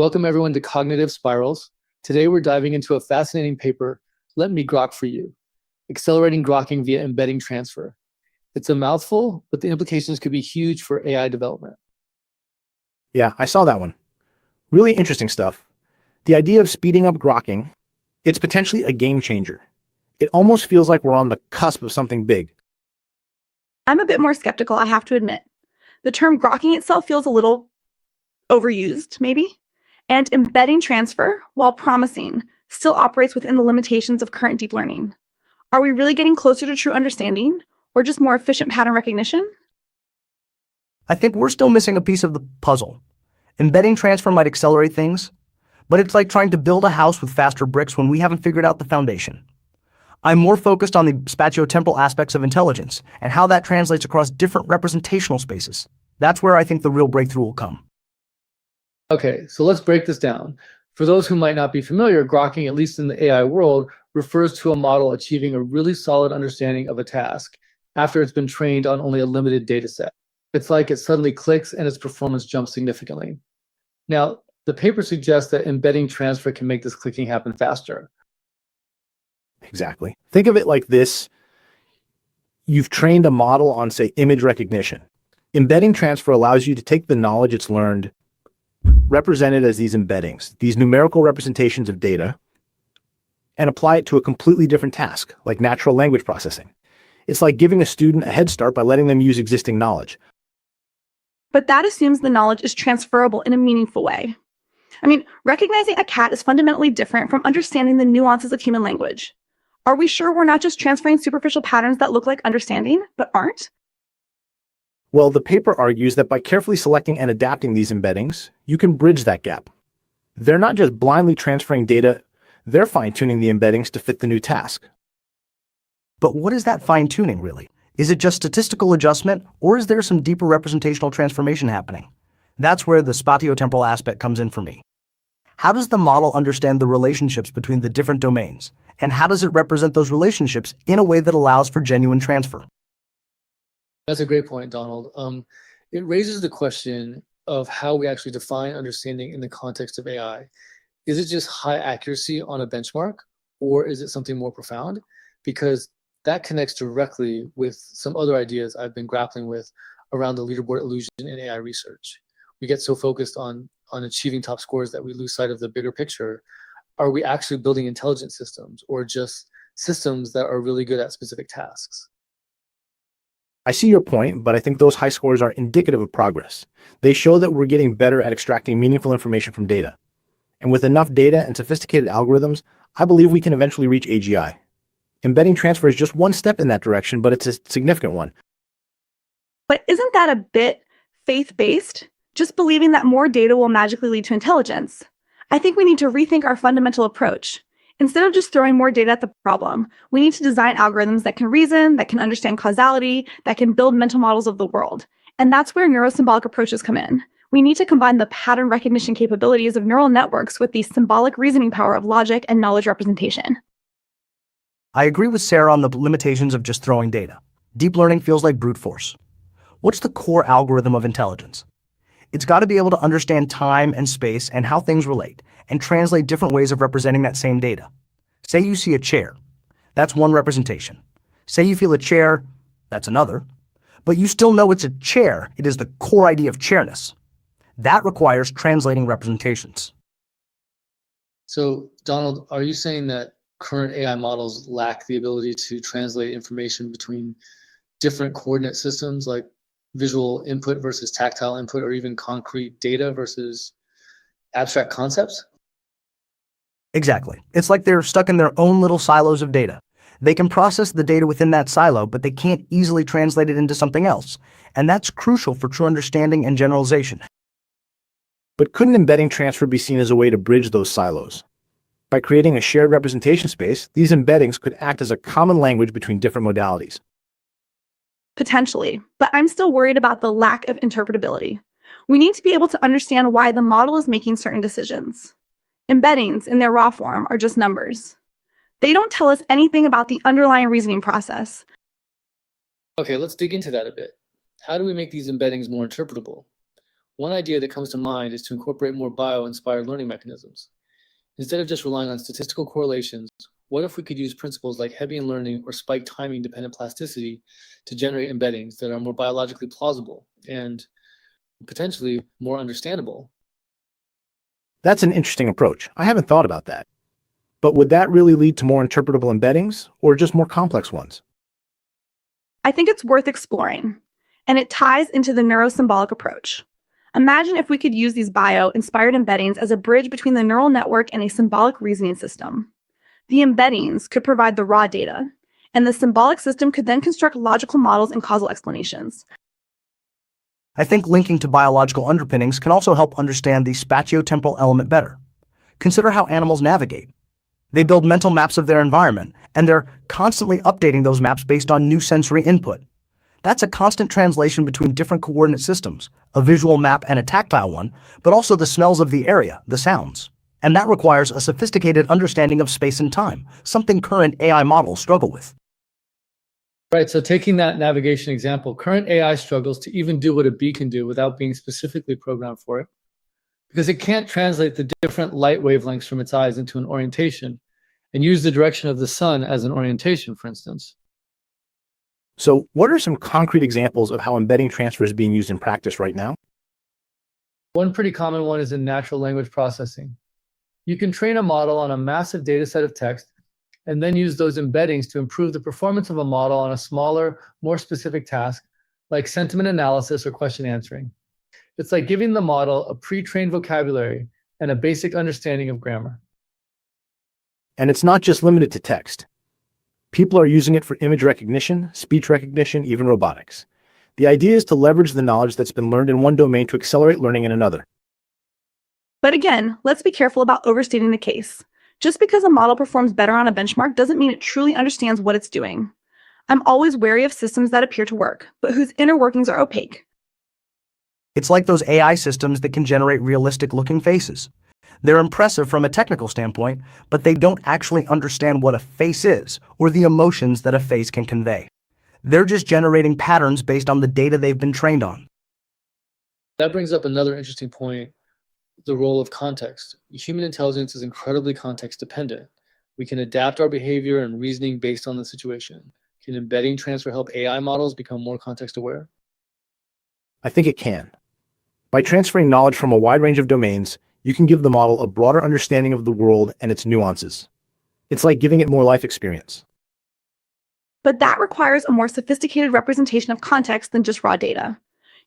Welcome everyone to Cognitive Spirals. Today we're diving into a fascinating paper, Let Me Grok for You, Accelerating Grokking via Embedding Transfer. It's a mouthful, but the implications could be huge for AI development. Yeah, I saw that one. Really interesting stuff. The idea of speeding up grokking, it's potentially a game changer. It almost feels like we're on the cusp of something big. I'm a bit more skeptical, I have to admit. The term grokking itself feels a little overused, maybe. And embedding transfer, while promising, still operates within the limitations of current deep learning. Are we really getting closer to true understanding, or just more efficient pattern recognition? I think we're still missing a piece of the puzzle. Embedding transfer might accelerate things, but it's like trying to build a house with faster bricks when we haven't figured out the foundation. I'm more focused on the spatiotemporal aspects of intelligence and how that translates across different representational spaces. That's where I think the real breakthrough will come. Okay, so let's break this down. For those who might not be familiar, grokking, at least in the AI world, refers to a model achieving a really solid understanding of a task after it's been trained on only a limited data set. It's like it suddenly clicks and its performance jumps significantly. Now, the paper suggests that embedding transfer can make this clicking happen faster. Exactly. Think of it like this. You've trained a model on, say, image recognition. Embedding transfer allows you to take the knowledge it's learned, represented as these embeddings, these numerical representations of data, and apply it to a completely different task, like natural language processing. It's like giving a student a head start by letting them use existing knowledge. But that assumes the knowledge is transferable in a meaningful way. Recognizing a cat is fundamentally different from understanding the nuances of human language. Are we sure we're not just transferring superficial patterns that look like understanding, but aren't? Well, the paper argues that by carefully selecting and adapting these embeddings, you can bridge that gap. They're not just blindly transferring data, they're fine-tuning the embeddings to fit the new task. But what is that fine-tuning, really? Is it just statistical adjustment, or is there some deeper representational transformation happening? That's where the spatiotemporal aspect comes in for me. How does the model understand the relationships between the different domains? And how does it represent those relationships in a way that allows for genuine transfer? That's a great point, Donald. It raises the question of how we actually define understanding in the context of AI. Is it just high accuracy on a benchmark, or is it something more profound? Because that connects directly with some other ideas I've been grappling with around the leaderboard illusion in AI research. We get so focused on achieving top scores that we lose sight of the bigger picture. Are we actually building intelligent systems, or just systems that are really good at specific tasks? I see your point, but I think those high scores are indicative of progress. They show that we're getting better at extracting meaningful information from data. And with enough data and sophisticated algorithms, I believe we can eventually reach AGI. Embedding transfer is just one step in that direction, but it's a significant one. But isn't that a bit faith-based? Just believing that more data will magically lead to intelligence? I think we need to rethink our fundamental approach. Instead of just throwing more data at the problem, we need to design algorithms that can reason, that can understand causality, that can build mental models of the world. And that's where neurosymbolic approaches come in. We need to combine the pattern recognition capabilities of neural networks with the symbolic reasoning power of logic and knowledge representation. I agree with Sarah on the limitations of just throwing data. Deep learning feels like brute force. What's the core algorithm of intelligence? It's got to be able to understand time and space and how things relate, and translate different ways of representing that same data. Say you see a chair. That's one representation. Say you feel a chair. That's another. But you still know it's a chair. It is the core idea of chairness. That requires translating representations. So, Donald, are you saying that current AI models lack the ability to translate information between different coordinate systems, like visual input versus tactile input, or even concrete data versus abstract concepts? Exactly. It's like they're stuck in their own little silos of data. They can process the data within that silo, but they can't easily translate it into something else. And that's crucial for true understanding and generalization. But couldn't embedding transfer be seen as a way to bridge those silos? By creating a shared representation space, these embeddings could act as a common language between different modalities. Potentially, but I'm still worried about the lack of interpretability. We need to be able to understand why the model is making certain decisions. Embeddings in their raw form are just numbers. They don't tell us anything about the underlying reasoning process. Okay, let's dig into that a bit. How do we make these embeddings more interpretable? One idea that comes to mind is to incorporate more bio-inspired learning mechanisms. Instead of just relying on statistical correlations, what if we could use principles like Hebbian learning or spike timing dependent plasticity to generate embeddings that are more biologically plausible and potentially more understandable? That's an interesting approach. I haven't thought about that. But would that really lead to more interpretable embeddings or just more complex ones? I think it's worth exploring, and it ties into the neurosymbolic approach. Imagine if we could use these bio-inspired embeddings as a bridge between the neural network and a symbolic reasoning system. The embeddings could provide the raw data, and the symbolic system could then construct logical models and causal explanations. I think linking to biological underpinnings can also help understand the spatiotemporal element better. Consider how animals navigate. They build mental maps of their environment, and they're constantly updating those maps based on new sensory input. That's a constant translation between different coordinate systems, a visual map and a tactile one, but also the smells of the area, the sounds. And that requires a sophisticated understanding of space and time, something current AI models struggle with. Right, so taking that navigation example, current AI struggles to even do what a bee can do without being specifically programmed for it, because it can't translate the different light wavelengths from its eyes into an orientation and use the direction of the sun as an orientation, for instance. So what are some concrete examples of how embedding transfer is being used in practice right now? One pretty common one is in natural language processing. You can train a model on a massive data set of text and then use those embeddings to improve the performance of a model on a smaller, more specific task, like sentiment analysis or question answering. It's like giving the model a pre-trained vocabulary and a basic understanding of grammar. And it's not just limited to text. People are using it for image recognition, speech recognition, even robotics. The idea is to leverage the knowledge that's been learned in one domain to accelerate learning in another. But again, let's be careful about overstating the case. Just because a model performs better on a benchmark doesn't mean it truly understands what it's doing. I'm always wary of systems that appear to work, but whose inner workings are opaque. It's like those AI systems that can generate realistic-looking faces. They're impressive from a technical standpoint, but they don't actually understand what a face is or the emotions that a face can convey. They're just generating patterns based on the data they've been trained on. That brings up another interesting point, the role of context. Human intelligence is incredibly context dependent. We can adapt our behavior and reasoning based on the situation. Can embedding transfer help AI models become more context aware? I think it can. By transferring knowledge from a wide range of domains, you can give the model a broader understanding of the world and its nuances. It's like giving it more life experience. But that requires a more sophisticated representation of context than just raw data.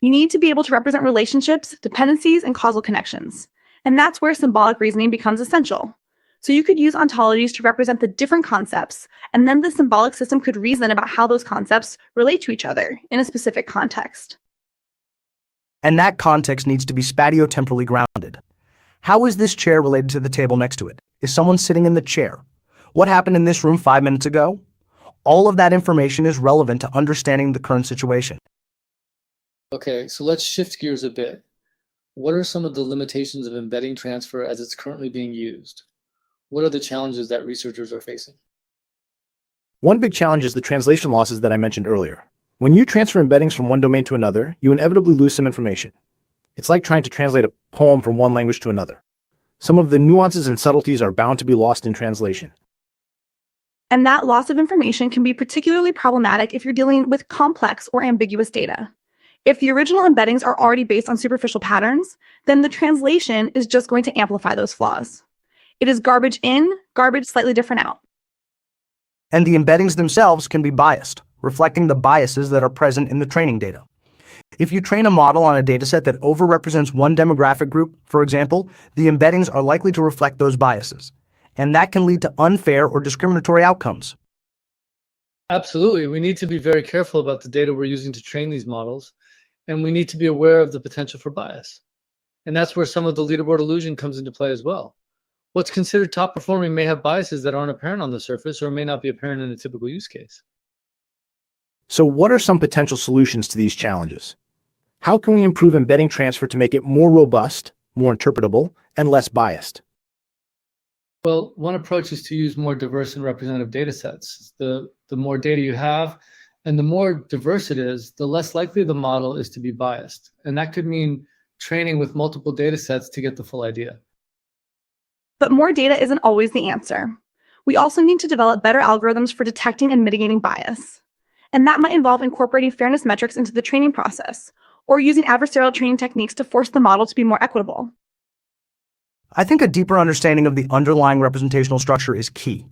You need to be able to represent relationships, dependencies, and causal connections. And that's where symbolic reasoning becomes essential. So you could use ontologies to represent the different concepts, and then the symbolic system could reason about how those concepts relate to each other in a specific context. And that context needs to be spatiotemporally grounded. How is this chair related to the table next to it? Is someone sitting in the chair? What happened in this room 5 minutes ago? All of that information is relevant to understanding the current situation. Okay, so let's shift gears a bit. What are some of the limitations of embedding transfer as it's currently being used? What are the challenges that researchers are facing? One big challenge is the translation losses that I mentioned earlier. When you transfer embeddings from one domain to another, you inevitably lose some information. It's like trying to translate a poem from one language to another. Some of the nuances and subtleties are bound to be lost in translation. And that loss of information can be particularly problematic if you're dealing with complex or ambiguous data. If the original embeddings are already based on superficial patterns, then the translation is just going to amplify those flaws. It is garbage in, garbage slightly different out. And the embeddings themselves can be biased, reflecting the biases that are present in the training data. If you train a model on a dataset that overrepresents one demographic group, for example, the embeddings are likely to reflect those biases, and that can lead to unfair or discriminatory outcomes. Absolutely. We need to be very careful about the data we're using to train these models, and we need to be aware of the potential for bias. And that's where some of the leaderboard illusion comes into play as well. What's considered top performing may have biases that aren't apparent on the surface or may not be apparent in a typical use case. So what are some potential solutions to these challenges? How can we improve embedding transfer to make it more robust, more interpretable, and less biased? Well, one approach is to use more diverse and representative data sets. The more data you have and the more diverse it is, the less likely the model is to be biased. And that could mean training with multiple data sets to get the full idea. But more data isn't always the answer. We also need to develop better algorithms for detecting and mitigating bias. And that might involve incorporating fairness metrics into the training process, or using adversarial training techniques to force the model to be more equitable. I think a deeper understanding of the underlying representational structure is key.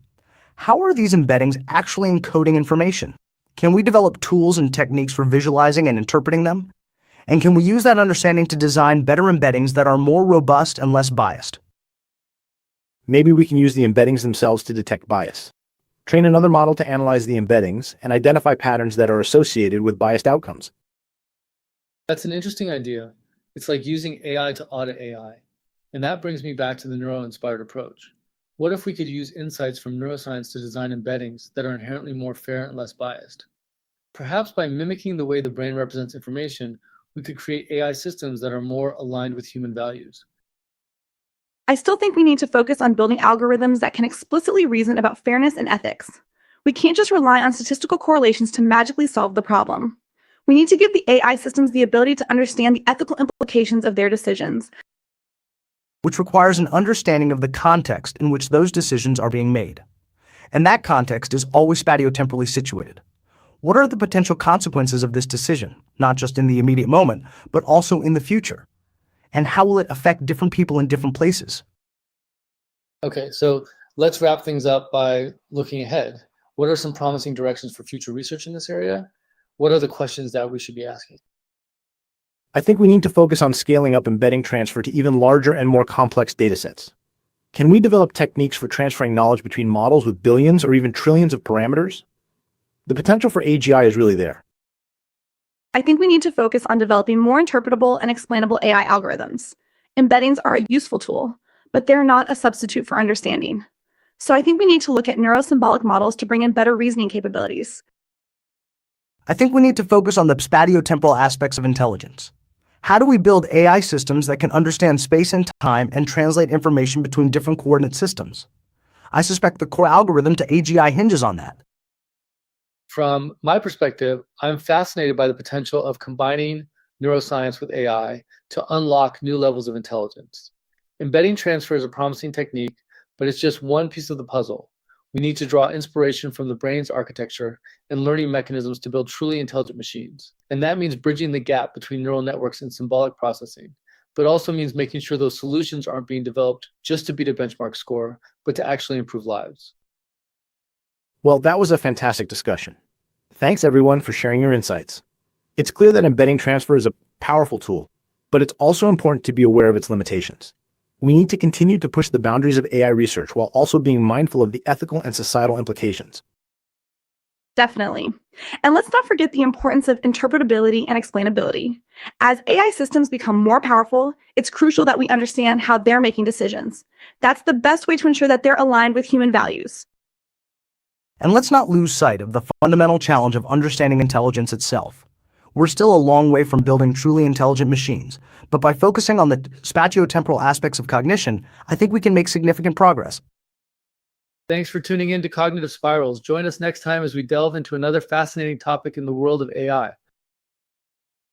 How are these embeddings actually encoding information? Can we develop tools and techniques for visualizing and interpreting them? And can we use that understanding to design better embeddings that are more robust and less biased? Maybe we can use the embeddings themselves to detect bias. Train another model to analyze the embeddings and identify patterns that are associated with biased outcomes. That's an interesting idea. It's like using AI to audit AI. And that brings me back to the neuro-inspired approach. What if we could use insights from neuroscience to design embeddings that are inherently more fair and less biased? Perhaps by mimicking the way the brain represents information, we could create AI systems that are more aligned with human values. I still think we need to focus on building algorithms that can explicitly reason about fairness and ethics. We can't just rely on statistical correlations to magically solve the problem. We need to give the AI systems the ability to understand the ethical implications of their decisions, which requires an understanding of the context in which those decisions are being made. And that context is always spatiotemporally situated. What are the potential consequences of this decision, not just in the immediate moment, but also in the future? And how will it affect different people in different places? Okay, so let's wrap things up by looking ahead. What are some promising directions for future research in this area? What are the questions that we should be asking? I think we need to focus on scaling up embedding transfer to even larger and more complex datasets. Can we develop techniques for transferring knowledge between models with billions or even trillions of parameters? The potential for AGI is really there. I think we need to focus on developing more interpretable and explainable AI algorithms. Embeddings are a useful tool, but they're not a substitute for understanding. So I think we need to look at neurosymbolic models to bring in better reasoning capabilities. I think we need to focus on the spatiotemporal aspects of intelligence. How do we build AI systems that can understand space and time and translate information between different coordinate systems? I suspect the core algorithm to AGI hinges on that. From my perspective, I'm fascinated by the potential of combining neuroscience with AI to unlock new levels of intelligence. Embedding transfer is a promising technique, but it's just one piece of the puzzle. We need to draw inspiration from the brain's architecture and learning mechanisms to build truly intelligent machines. And that means bridging the gap between neural networks and symbolic processing, but also means making sure those solutions aren't being developed just to beat a benchmark score, but to actually improve lives. Well, that was a fantastic discussion. Thanks everyone for sharing your insights. It's clear that embedding transfer is a powerful tool, but it's also important to be aware of its limitations. We need to continue to push the boundaries of AI research while also being mindful of the ethical and societal implications. Definitely. And let's not forget the importance of interpretability and explainability. As AI systems become more powerful, it's crucial that we understand how they're making decisions. That's the best way to ensure that they're aligned with human values. And let's not lose sight of the fundamental challenge of understanding intelligence itself. We're still a long way from building truly intelligent machines, but by focusing on the spatiotemporal aspects of cognition, I think we can make significant progress. Thanks for tuning in to Cognitive Spirals. Join us next time as we delve into another fascinating topic in the world of AI.